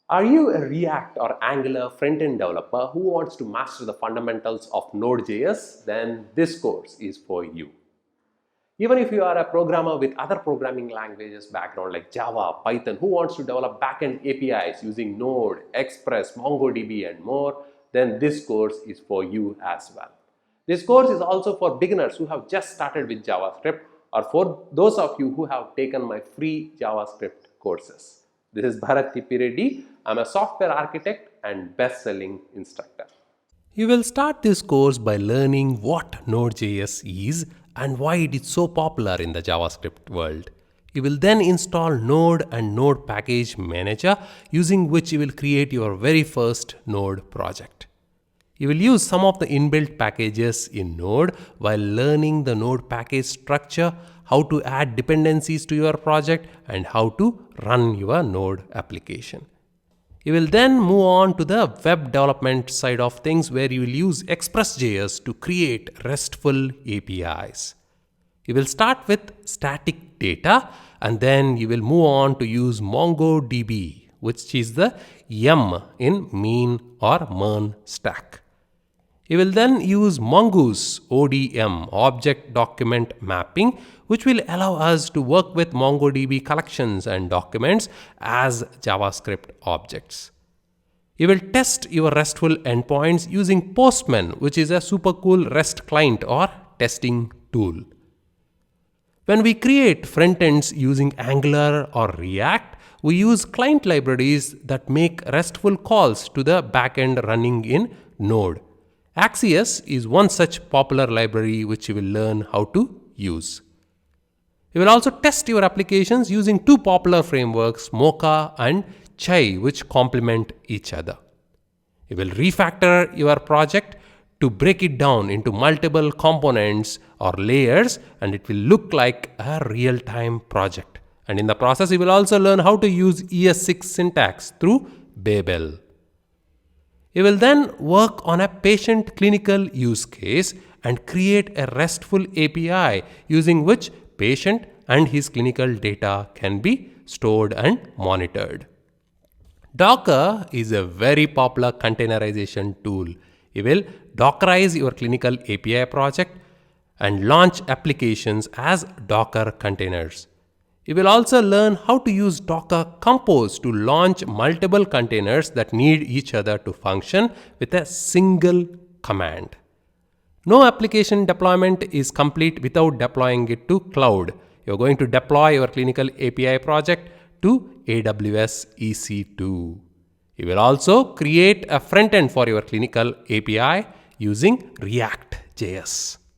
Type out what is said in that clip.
Are you a React or Angular front-end developer who wants to master the fundamentals of Node.js? Then this course is for you. Even if you are a programmer with other programming languages background like Java, Python, who wants to develop backend APIs using Node, Express, MongoDB and more, then this course is for you as well. This course is also for beginners who have just started with JavaScript or for those of you who have taken my free JavaScript courses. This is Bharat Reddy. I'm a software architect and best-selling instructor. You will start this course by learning what Node.js is and why it is so popular in the JavaScript world. You will then install Node and Node Package Manager, using which you will create your very first Node project. You will use some of the inbuilt packages in Node while learning the Node package structure, how to add dependencies to your project, and how to run your Node application. You will then move on to the web development side of things, where you will use Express.js to create RESTful APIs. You will start with static data and then you will move on to use MongoDB, which is the M in mean or MERN stack. You will then use Mongoose ODM, Object Document Mapping, which will allow us to work with MongoDB collections and documents as JavaScript objects. You will test your RESTful endpoints using Postman, which is a super cool REST client or testing tool. When we create front ends using Angular or React, we use client libraries that make RESTful calls to the backend running in Node. Axios is one such popular library which you will learn how to use. You will also test your applications using two popular frameworks, Mocha and Chai, which complement each other. You will refactor your project to break it down into multiple components or layers, and it will look like a real-time project. And in the process, you will also learn how to use ES6 syntax through Babel. You will then work on a patient clinical use case and create a RESTful API using which patient and his clinical data can be stored and monitored. Docker is a very popular containerization tool. You will Dockerize your clinical API project and launch applications as Docker containers. You will also learn how to use Docker Compose to launch multiple containers that need each other to function with a single command. No application deployment is complete without deploying it to cloud. You're going to deploy your clinical API project to AWS EC2. You will also create a front end for your clinical API using React.js.